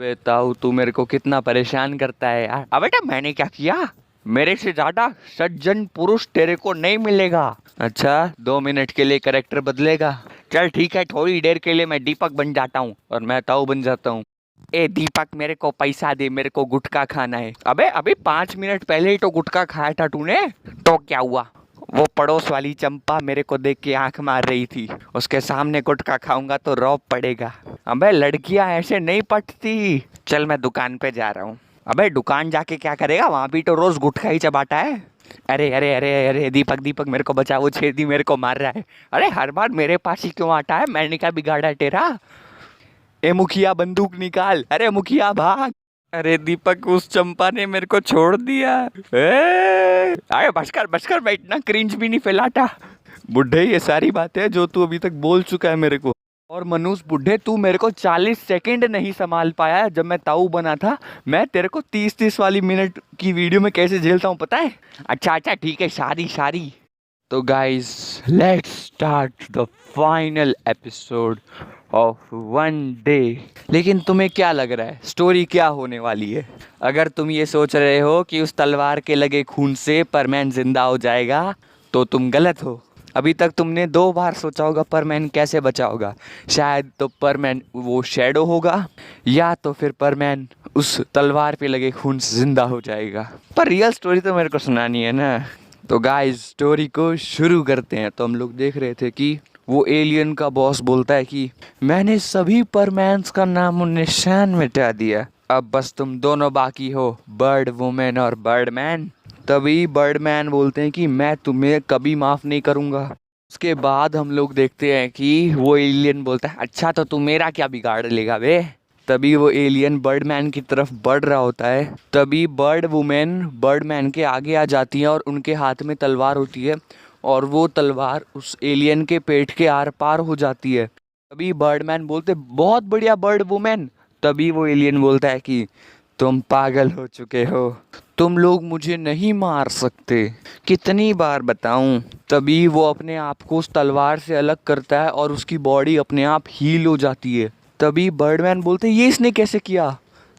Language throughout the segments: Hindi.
वे ताऊ तू मेरे को कितना परेशान करता है यार। अब बेटा मैंने क्या किया? मेरे से ज्यादा सज्जन पुरुष तेरे को नहीं मिलेगा। अच्छा 2 मिनट के लिए करेक्टर बदलेगा? चल ठीक है, थोड़ी देर के लिए मैं दीपक बन जाता हूँ और मैं ताऊ बन जाता हूँ। ए दीपक मेरे को पैसा दे, मेरे को गुटखा खाना है। अबे अभी 5 मिनट पहले ही तो गुटखा खाया था तूने। तो क्या हुआ? वो पड़ोस वाली चंपा मेरे को देख के आंख मार रही थी, उसके सामने गुटखा खाऊंगा तो रौब पड़ेगा। अबे लड़कियां ऐसे नहीं पटती। चल मैं दुकान पे जा रहा हूँ। अबे दुकान जाके क्या करेगा, वहां भी तो रोज गुटखा ही चबाता है। अरे अरे अरे अरे दीपक दीपक मेरे को बचाओ, वो छेदी मेरे को मार रहा है। अरे हर बार मेरे पास ही क्यों आता है? मैंने क्या बिगाड़ा है तेरा? ए मुखिया बंदूक निकाल, अरे मुखिया भाग। अरे दीपक उस चंपा ने मेरे को छोड़ दिया। अरे बचकर मैं इतना क्रिंज भी नहीं फैलाता। बुढ़े ये सारी बातें जो तू अभी तक बोल चुका है मेरे को। और मनुष्य बुढ़े तू मेरे को 40 सेकंड नहीं संभाल पाया जब मैं ताऊ बना था। मैं तेरे को 30 वाली मिनट की वीडियो में कैसे झेलता हूँ पता है? अच्छा अच्छा ठीक है, सारी। तो guys let's start the final episode of one day. लेकिन तुम्हें क्या लग रहा है स्टोरी क्या होने वाली है? अगर तुम ये सोच रहे हो कि उस तलवार के लगे खून से परमैन जिंदा हो जाएगा तो तुम गलत हो। अभी तक तुमने 2 बार सोचा होगा परमैन कैसे बचा होगा। शायद तो परमैन वो शैडो होगा, या तो फिर परमैन उस तलवार पे लगे खून से जिंदा हो जाएगा। पर रियल स्टोरी तो मेरे को सुनानी है ना। तो गाइस स्टोरी को शुरू करते हैं। तो हम लोग देख रहे थे कि वो एलियन का बॉस बोलता है कि मैंने सभी परमैन्स का नाम और निशान मिटा दिया, अब बस तुम दोनों बाकी हो, बर्ड वुमेन और बर्डमैन। तभी बर्डमैन बोलते हैं कि मैं तुम्हें कभी माफ़ नहीं करूँगा। उसके बाद हम लोग देखते हैं कि वो एलियन बोलता है अच्छा तो तू मेरा क्या बिगाड़ लेगा बे। तभी वो एलियन बर्डमैन की तरफ बढ़ रहा होता है। तभी बर्ड वुमेन बर्डमैन के आगे आ जाती है और उनके हाथ में तलवार होती है और वो तलवार उस एलियन के पेट के आर पार हो जाती है। तभी बर्डमैन बोलते बहुत बढ़िया बर्ड वुमेन। तभी वो एलियन बोलता है कि तुम पागल हो चुके हो, तुम लोग मुझे नहीं मार सकते, कितनी बार बताऊं। तभी वो अपने आप को उस तलवार से अलग करता है और उसकी बॉडी अपने आप हील हो जाती है। तभी बर्डमैन बोलते ये इसने कैसे किया?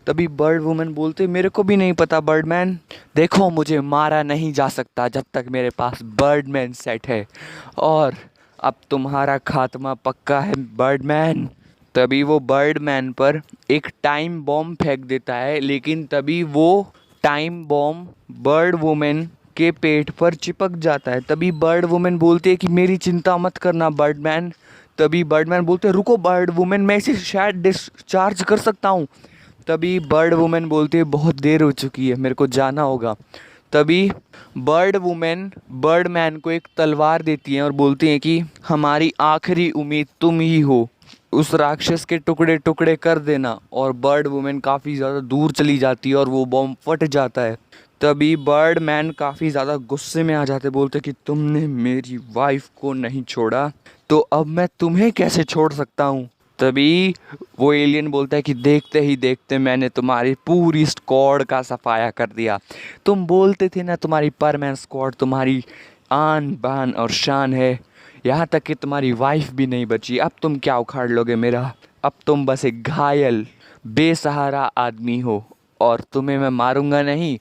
तभी बर्ड वुमन बोलते मेरे को भी नहीं पता बर्डमैन। देखो मुझे मारा नहीं जा सकता जब तक मेरे पास बर्डमैन सेट है, और अब तुम्हारा खात्मा पक्का है बर्डमैन। तभी वो बर्डमैन पर एक टाइम बॉम्ब फेंक देता है, लेकिन तभी वो टाइम बॉम्ब बर्ड वुमेन के पेट पर चिपक जाता है। तभी बर्ड वुमेन बोलती है कि मेरी चिंता मत करना बर्डमैन। तभी बर्डमैन बोलते हैं रुको बर्ड वुमेन, मैं इसे शायद डिस्चार्ज कर सकता हूँ। तभी बर्ड वुमेन बोलती है बहुत देर हो चुकी है, मेरे को जाना होगा। तभी बर्ड वुमेन बर्डमैन को एक तलवार देती हैं और बोलती हैं कि हमारी आखिरी उम्मीद तुम ही हो, उस राक्षस के टुकड़े टुकड़े कर देना। और बर्ड वुमेन काफ़ी ज़्यादा दूर चली जाती है और वो बॉम्ब फट जाता है। तभी बर्ड मैन काफ़ी ज़्यादा गुस्से में आ जाते, बोलते कि तुमने मेरी वाइफ को नहीं छोड़ा तो अब मैं तुम्हें कैसे छोड़ सकता हूँ। तभी वो एलियन बोलता है कि देखते ही देखते मैंने तुम्हारी पूरी स्क्वाड का सफाया कर दिया। तुम बोलते थे ना तुम्हारी परमैन स्क्वाड तुम्हारी आन बान और शान है, यहाँ तक कि तुम्हारी वाइफ भी नहीं बची। अब तुम क्या उखाड़ लोगे मेरा? अब तुम बस एक घायल बेसहारा आदमी हो और तुम्हें मैं मारूंगा नहीं,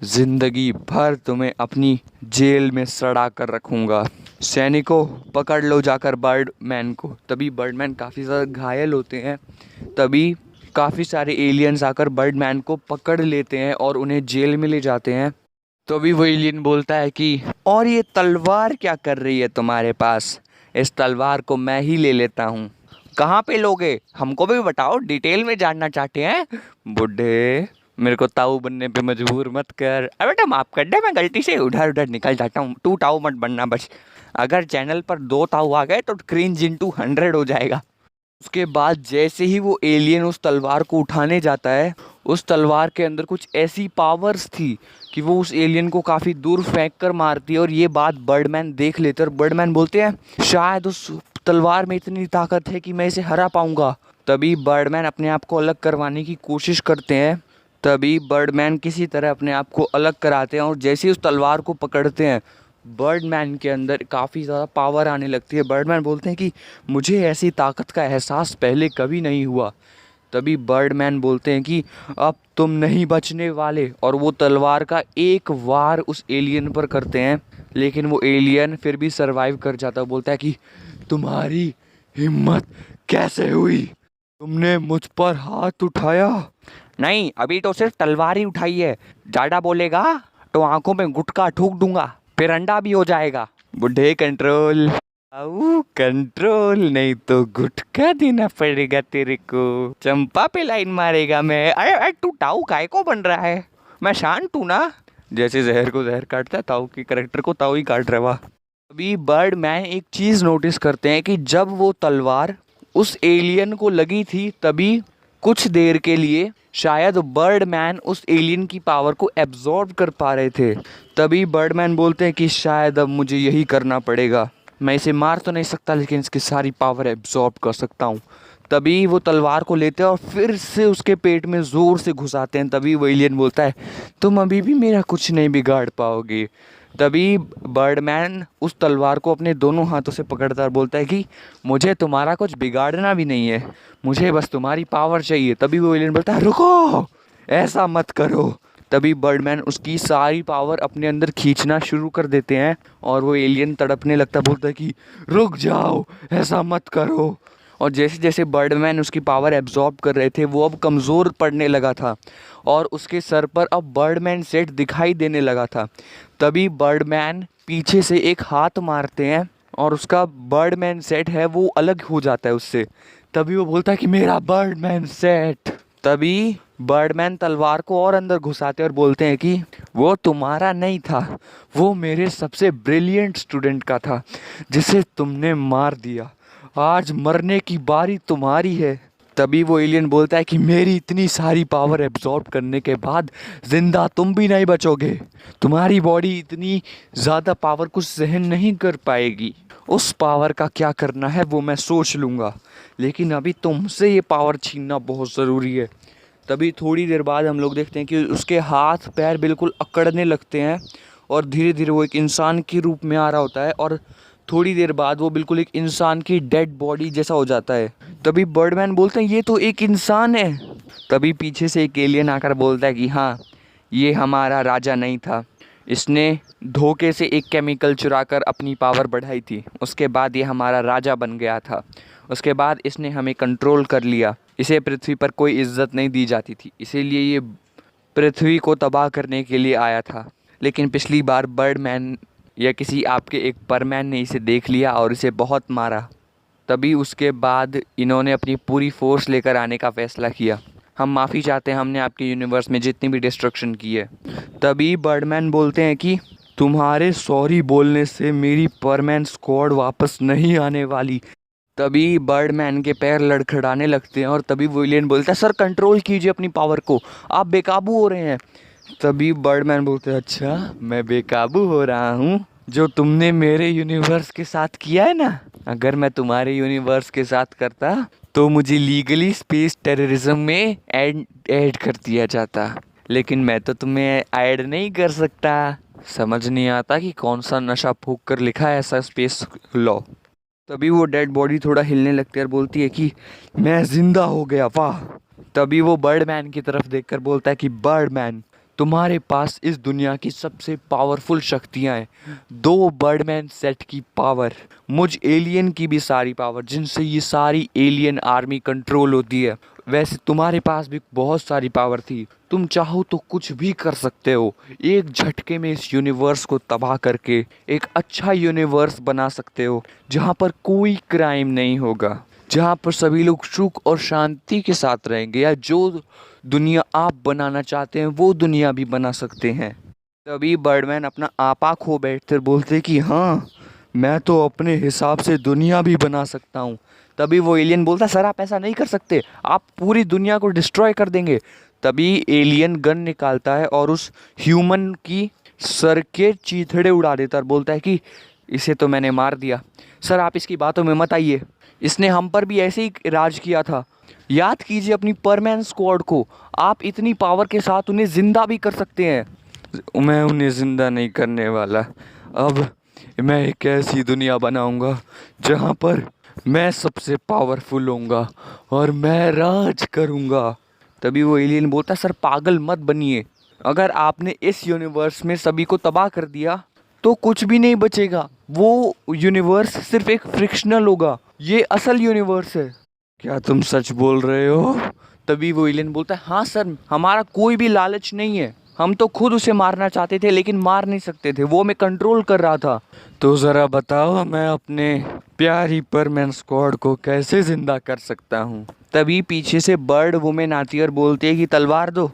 जिंदगी भर तुम्हें अपनी जेल में सड़ा कर रखूंगा। सैनिकों पकड़ लो जाकर बर्डमैन को। तभी बर्डमैन काफ़ी ज़्यादा घायल होते हैं। तभी काफ़ी सारे एलियंस आकर बर्डमैन को पकड़ लेते हैं और उन्हें जेल में ले जाते हैं। तो अभी वो एलियन बोलता है कि और ये तलवार क्या कर रही है तुम्हारे पास? इस तलवार को मैं ही ले लेता हूँ। कहाँ पे लोगे? हमको भी बताओ, डिटेल में जानना चाहते हैं। बुढ़े मेरे को ताऊ बनने पे मजबूर मत कर। अरे बेटा माफ कर दे, मैं गलती से उधर उधर निकल जाता हूँ, तू ताऊ मत बनना बस। अगर चैनल पर 2 ताऊ आ गए तो क्रिंज इंटू 100 हो जाएगा। उसके बाद जैसे ही वो एलियन उस तलवार को उठाने जाता है, उस तलवार के अंदर कुछ ऐसी पावर्स थी कि वो उस एलियन को काफ़ी दूर फेंक कर मारती है। और ये बात बर्डमैन देख लेते और बर्डमैन बोलते हैं शायद उस तलवार में इतनी ताकत है कि मैं इसे हरा पाऊंगा। तभी बर्डमैन अपने आप को अलग करवाने की कोशिश करते हैं। तभी बर्डमैन किसी तरह अपने आप को अलग कराते हैं और जैसे ही उस तलवार को पकड़ते हैं, बर्डमैन के अंदर काफ़ी ज़्यादा पावर आने लगती है। बर्डमैन बोलते हैं कि मुझे ऐसी ताकत का एहसास पहले कभी नहीं हुआ। तभी बर्डमैन बोलते हैं कि अब तुम नहीं बचने वाले, और वो तलवार का एक वार उस एलियन पर करते हैं, लेकिन वो एलियन फिर भी सरवाइव कर जाता है। बोलता है कि तुम्हारी हिम्मत कैसे हुई, तुमने मुझ पर हाथ उठाया। नहीं, अभी तो सिर्फ तलवार ही उठाई है, ज्यादा बोलेगा तो आंखों में गुटका ठोक दूंगा, फिर अंडा भी हो जाएगा। बुढ़े कंट्रोल, आओ कंट्रोल, नहीं तो गुटखा देना पड़ेगा तेरे को, चंपा पे लाइन मारेगा मैं। अरे अरे तू ताऊ काय को बन रहा है, मैं शांत हूँ ना। जैसे जहर को जहर काटता है, ताऊ के करेक्टर को ताऊ ही काट रहा। वाह। अभी बर्डमैन एक चीज नोटिस करते हैं कि जब वो तलवार उस एलियन को लगी थी, तभी कुछ देर के लिए शायद बर्डमैन उस एलियन की पावर को एब्जॉर्ब कर पा रहे थे। तभी बर्डमैन बोलते हैं कि शायद अब मुझे यही करना पड़ेगा, मैं इसे मार तो नहीं सकता लेकिन इसकी सारी पावर एब्जॉर्ब कर सकता हूँ। तभी वो तलवार को लेते हैं और फिर से उसके पेट में ज़ोर से घुसाते हैं। तभी वो एलियन बोलता है तुम अभी भी मेरा कुछ नहीं बिगाड़ पाओगे। तभी बर्डमैन उस तलवार को अपने दोनों हाथों से पकड़ता और बोलता है कि मुझे तुम्हारा कुछ बिगाड़ना भी नहीं है, मुझे बस तुम्हारी पावर चाहिए। तभी वो एलियन बोलता है रुको, ऐसा मत करो। तभी बर्डमैन उसकी सारी पावर अपने अंदर खींचना शुरू कर देते हैं और वो एलियन तड़पने लगता, बोलता है कि रुक जाओ, ऐसा मत करो। और जैसे जैसे बर्डमैन उसकी पावर एब्जॉर्ब कर रहे थे, वो अब कमज़ोर पड़ने लगा था और उसके सर पर अब बर्डमैन सेट दिखाई देने लगा था। तभी बर्डमैन पीछे से एक हाथ मारते हैं और उसका बर्डमैन सेट है वो अलग हो जाता है उससे। तभी वो बोलता है कि मेरा बर्डमैन सेट। तभी बर्डमैन तलवार को और अंदर घुसाते और बोलते हैं कि वो तुम्हारा नहीं था, वो मेरे सबसे ब्रिलियंट स्टूडेंट का था जिसे तुमने मार दिया, आज मरने की बारी तुम्हारी है। तभी वो एलियन बोलता है कि मेरी इतनी सारी पावर एब्जॉर्ब करने के बाद जिंदा तुम भी नहीं बचोगे, तुम्हारी बॉडी इतनी ज़्यादा पावर कुछ सहन नहीं कर पाएगी, उस पावर का क्या करना है वो मैं सोच लूँगा, लेकिन अभी तुमसे ये पावर छीनना बहुत ज़रूरी है। तभी थोड़ी देर बाद हम लोग देखते हैं कि उसके हाथ पैर बिल्कुल अकड़ने लगते हैं और धीरे धीरे वो एक इंसान के रूप में आ रहा होता है और थोड़ी देर बाद वो बिल्कुल एक इंसान की डेड बॉडी जैसा हो जाता है। तभी बर्डमैन बोलते हैं ये तो एक इंसान है। तभी पीछे से एक एलियन आकर बोलता है कि हाँ, ये हमारा राजा नहीं था, इसने धोखे से एक केमिकल चुराकर अपनी पावर बढ़ाई थी, उसके बाद ये हमारा राजा बन गया था, उसके बाद इसने हमें कंट्रोल कर लिया, इसे पृथ्वी पर कोई इज्जत नहीं दी जाती थी, इसीलिए ये पृथ्वी को तबाह करने के लिए आया था। लेकिन पिछली बार बर्डमैन या किसी आपके एक परमैन ने इसे देख लिया और इसे बहुत मारा। तभी उसके बाद इन्होंने अपनी पूरी फोर्स लेकर आने का फैसला किया। हम माफ़ी चाहते हैं, हमने आपके यूनिवर्स में जितनी भी डिस्ट्रक्शन की है। तभी बर्डमैन बोलते हैं कि तुम्हारे सॉरी बोलने से मेरी परमैन स्क्वाड वापस नहीं आने वाली। तभी बर्डमैन के पैर लड़खड़ाने लगते हैं और तभी वो एलियन बोलता है सर कंट्रोल कीजिए अपनी पावर को, आप बेकाबू हो रहे हैं। तभी बर्डमैन बोलते हैं अच्छा मैं बेकाबू हो रहा हूँ, जो तुमने मेरे यूनिवर्स के साथ किया है ना, अगर मैं तुम्हारे यूनिवर्स के साथ करता तो मुझे लीगली स्पेस टेररिज्म में ऐड कर दिया जाता, लेकिन मैं तो तुम्हें ऐड नहीं कर सकता। समझ नहीं आता कि कौन सा नशा फूंक कर लिखा है ऐसा स्पेस लॉ। तभी वो डेड बॉडी थोड़ा हिलने लगती है और बोलती है कि मैं जिंदा हो गया, वाह। तभी वो बर्डमैन की तरफ देखकर बोलता है कि बर्डमैन तुम्हारे पास इस दुनिया की सबसे पावरफुल शक्तियाँ हैं, 2 बर्डमैन सेट की पावर, मुझ एलियन की भी सारी पावर जिनसे ये सारी एलियन आर्मी कंट्रोल होती है, वैसे तुम्हारे पास भी बहुत सारी पावर थी, तुम चाहो तो कुछ भी कर सकते हो, एक झटके में इस यूनिवर्स को तबाह करके एक अच्छा यूनिवर्स बना सकते हो जहाँ पर कोई क्राइम नहीं होगा, जहाँ पर सभी लोग सुख और शांति के साथ रहेंगे, या जो दुनिया आप बनाना चाहते हैं वो दुनिया भी बना सकते हैं। तभी बर्डमैन अपना आपा खो बैठते बोलते कि हाँ मैं तो अपने हिसाब से दुनिया भी बना सकता हूँ। तभी वो एलियन बोलता सर आप ऐसा नहीं कर सकते, आप पूरी दुनिया को डिस्ट्रॉय कर देंगे। तभी एलियन गन निकालता है और उस ह्यूमन की सर के चीथड़े उड़ा देता है और बोलता है कि इसे तो मैंने मार दिया, सर आप इसकी बातों में मत आइए, इसने हम पर भी ऐसे ही राज किया था, याद कीजिए अपनी परमैन स्क्वाड को, आप इतनी पावर के साथ उन्हें ज़िंदा भी कर सकते हैं। मैं उन्हें ज़िंदा नहीं करने वाला, अब मैं एक ऐसी दुनिया बनाऊंगा जहां पर मैं सबसे पावरफुल होऊंगा और मैं राज करूंगा। तभी वो एलियन बोलता सर पागल मत बनिए, अगर आपने इस यूनिवर्स में सभी को तबाह कर दिया तो कुछ भी नहीं बचेगा, वो यूनिवर्स सिर्फ एक फ्रिक्शनल होगा, ये असल यूनिवर्स है। क्या तुम सच बोल रहे हो? तभी वो एलियन बोलता है हाँ सर, हमारा कोई भी लालच नहीं है, हम तो खुद उसे मारना चाहते थे लेकिन मार नहीं सकते थे, वो मैं कंट्रोल कर रहा था। तो ज़रा बताओ मैं अपने प्यारी परमैन स्क्वाड को कैसे जिंदा कर सकता हूँ। तभी पीछे से बर्ड वुमेन आती है और बोलती है कि तलवार दो,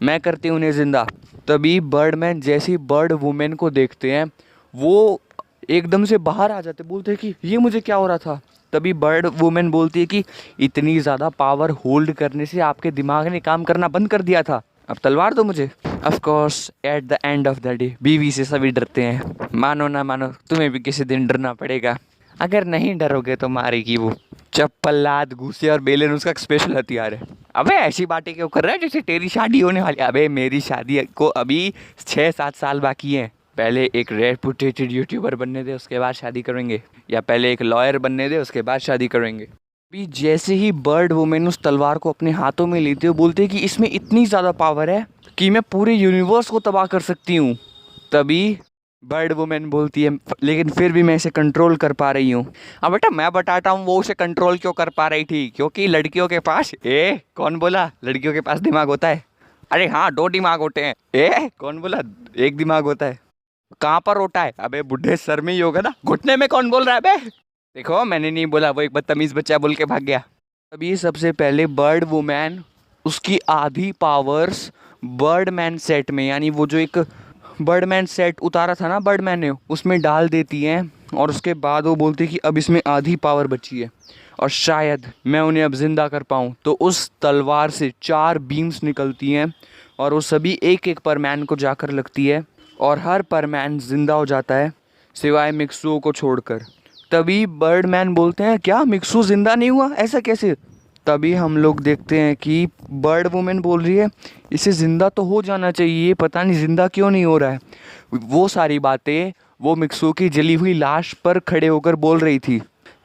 मैं करती हूँ उन्हें जिंदा। तभी बर्डमैन जैसे ही बर्ड वुमेन को देखते हैं वो एकदम से बाहर आ जाते, बोलते हैं कि ये मुझे क्या हो रहा था। तभी बर्ड वुमेन बोलती है कि इतनी ज़्यादा पावर होल्ड करने से आपके दिमाग ने काम करना बंद कर दिया था, अब तलवार दो मुझे। Of course at the end of the day बीवी से सभी डरते हैं, मानो ना मानो तुम्हें भी किसी दिन डरना पड़ेगा, अगर नहीं डरोगे तो मारेगी वो। चप्पल लात घूसे और बेलन उसका स्पेशल हथियार है। अबे ऐसी बातें क्यों कर रहा है जैसे तेरी शादी होने वाली है? अबे मेरी शादी को अभी 6-7 साल बाकी हैं, पहले एक रेपुटेटेड यूट्यूबर बनने दे उसके बाद शादी करेंगे, या पहले एक लॉयर बनने दे उसके बाद शादी करेंगे। अभी जैसे ही बर्ड वुमेन उस तलवार को अपने हाथों में लेते हो बोलते हैं कि इसमें इतनी ज़्यादा पावर है कि मैं पूरे यूनिवर्स को तबाह कर सकती हूँ। तभी बर्ड वुमेन बोलती है लेकिन फिर भी मैं इसे कंट्रोल कर पा रही हूँ। अब बेटा मैं बताता हूँ वो उसे कंट्रोल क्यों कर पा रही थी, क्योंकि लड़कियों के पास कौन बोला लड़कियों के पास दिमाग होता है? अरे हाँ 2 दिमाग होते हैं। कौन बोला 1 दिमाग होता है? कहाँ पर होता है? अबे बुढ़े सर में ही होगा ना, घुटने में कौन बोल रहा है बे? देखो मैंने नहीं बोला, वो एक बदतमीज बच्चा बोल के भाग गया। अभी सबसे पहले बर्ड वुमैन उसकी आधी पावर्स बर्डमैन सेट में, यानी वो जो एक बर्डमैन सेट उतारा था ना बर्डमैन ने, उसमें डाल देती हैं और उसके बाद वो बोलती है कि अब इसमें आधी पावर बची है और शायद मैं उन्हें अब जिंदा कर पाऊँ। तो उस तलवार से 4 बीम्स निकलती हैं और वो सभी एक एक परमैन को जाकर लगती है और हर परमैन जिंदा हो जाता है सिवाय मिक्सू को छोड़कर। तभी बर्डमैन बोलते हैं क्या मिक्सू जिंदा नहीं हुआ, ऐसा कैसे? तभी हम लोग देखते हैं कि बर्ड वुमेन बोल रही है इसे ज़िंदा तो हो जाना चाहिए, पता नहीं ज़िंदा क्यों नहीं हो रहा है। वो सारी बातें वो मिक्सू की जली हुई लाश पर खड़े होकर बोल रही थी।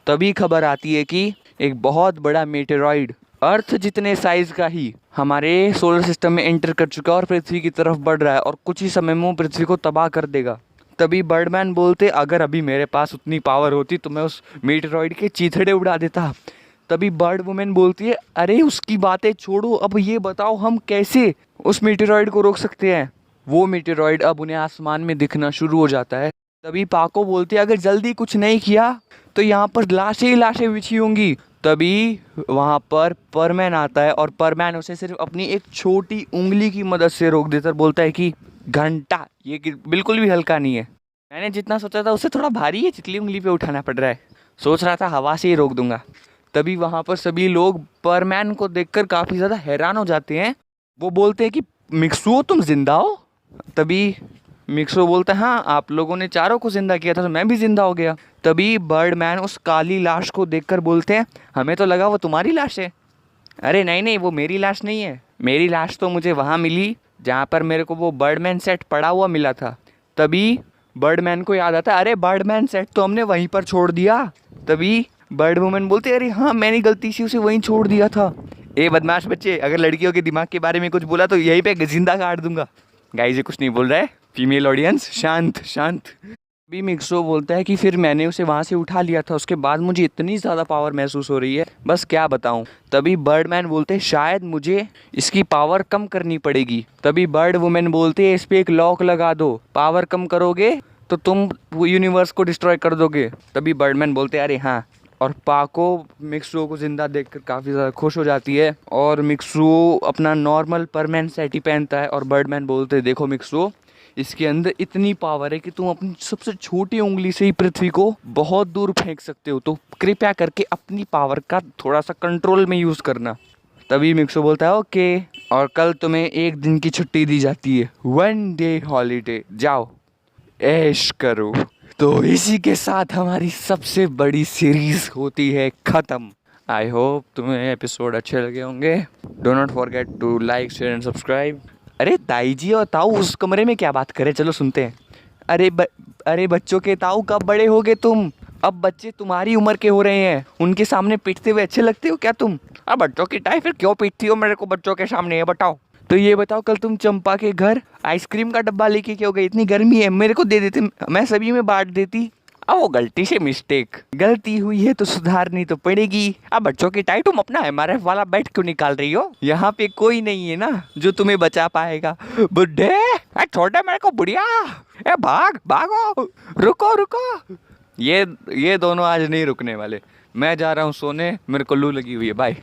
तभी खबर आती है कि एक बहुत बड़ा मेटेरॉइड अर्थ जितने साइज़ का ही हमारे सोलर सिस्टम में एंटर कर चुका है और पृथ्वी की तरफ बढ़ रहा है और कुछ ही समय में वो पृथ्वी को तबाह कर देगा। तभी बर्डमैन बोलते अगर अभी मेरे पास उतनी पावर होती तो मैं उस मेटेरॉइड के चीथड़े उड़ा देता। तभी बर्ड वुमेन बोलती है अरे उसकी बातें छोड़ो, अब ये बताओ हम कैसे उस मीटेरॉइड को रोक सकते हैं। वो मीटेरॉइड अब उन्हें आसमान में दिखना शुरू हो जाता है। तभी पाको बोलती है अगर जल्दी कुछ नहीं किया तो यहाँ पर लाशें ही लाशें बिछी होंगी। तभी वहाँ पर परमैन आता है और परमैन उसे सिर्फ अपनी एक छोटी उंगली की मदद से रोक देता है, बोलता है कि घंटा ये बिल्कुल भी हल्का नहीं है, मैंने जितना सोचा था उससे थोड़ा भारी है, चितली उंगली पे उठाना पड़ रहा है, सोच रहा था हवा से ही रोक दूंगा। तभी वहाँ पर सभी लोग परमैन को देखकर काफ़ी ज़्यादा हैरान हो जाते हैं। वो बोलते हैं कि मिक्सू तुम जिंदा हो? तभी मिक्सू बोलता है हाँ आप लोगों ने चारों को जिंदा किया था तो मैं भी जिंदा हो गया। तभी बर्डमैन उस काली लाश को देखकर बोलते हैं हमें तो लगा वो तुम्हारी लाश है। अरे नहीं नहीं वो मेरी लाश नहीं है, मेरी लाश तो मुझे वहाँ मिली जहाँ पर मेरे को वो बर्डमैन सेट पड़ा हुआ मिला था। तभी बर्डमैन को याद आता है अरे बर्डमैन सेट तो हमने वहीं पर छोड़ दिया। तभी बर्ड वुमन बोलते अरे हाँ मैंने गलती से उसे वहीं छोड़ दिया था। ए बदमाश बच्चे, अगर लड़कियों के दिमाग के बारे में कुछ बोला तो यहीं पे जिंदा काट दूंगा। गाइस ये कुछ नहीं बोल रहा है, फीमेल ऑडियंस शांत शांत। अभी मिक्सो बोलता है कि फिर मैंने उसे वहाँ से उठा लिया था, उसके बाद मुझे इतनी ज़्यादा पावर महसूस हो रही है बस क्या बताऊँ। तभी बर्डमैन बोलते हैं शायद मुझे इसकी पावर कम करनी पड़ेगी। तभी बर्ड वुमेन बोलते हैं इस पर एक लॉक लगा दो, पावर कम करोगे तो तुम यूनिवर्स को डिस्ट्रॉय कर दोगे। तभी बर्डमैन बोलते हैं अरे हाँ, और पाको मिक्सू को ज़िंदा देखकर काफ़ी ज़्यादा खुश हो जाती है और मिक्सू अपना नॉर्मल परमैन सेट ही पहनता है और बर्डमैन बोलते हैं देखो मिक्सू इसके अंदर इतनी पावर है कि तुम अपनी सबसे छोटी उंगली से ही पृथ्वी को बहुत दूर फेंक सकते हो, तो कृपया करके अपनी पावर का थोड़ा सा कंट्रोल में यूज़ करना। तभी मिक्सू बोलता है ओके, और कल तुम्हें 1 दिन की छुट्टी दी जाती है, 1 डे हॉलीडे, जाओ ऐश करो। तो इसी के साथ हमारी सबसे बड़ी सीरीज होती है ख़त्म। आई होप तुम्हें एपिसोड अच्छे लगे होंगे। Do not forget to like share and subscribe. अरे ताई जी और ताऊ उस कमरे में क्या बात करें, चलो सुनते हैं। अरे बच्चों के ताऊ कब बड़े होगे तुम? अब बच्चे तुम्हारी उम्र के हो रहे हैं, उनके सामने पीटते हुए अच्छे लगते हो क्या तुम? अब बच्चों की टाई फिर क्यों पीटती हो मेरे को बच्चों के सामने, ये बताओ। तो ये बताओ, कल तुम चंपा के घर आइसक्रीम का डब्बा लेके क्यों गई? इतनी गर्मी है, मेरे को दे देते, मैं सभी में बांट देती। अब वो गलती से मिस्टेक, गलती हुई है तो सुधारनी तो पड़ेगी। अब बच्चों की टाई तुम अपना एमआरएफ वाला बेट क्यों निकाल रही हो? यहाँ पे कोई नहीं है ना जो तुम्हें बचा पाएगा। बुड्ढे छोड़े मेरे को, बुढ़िया ए भाग भागो, रुको रुको। ये दोनों आज नहीं रुकने वाले। मैं जा रहा हूँ सोने, मेरे को लू लगी हुई है। बाय।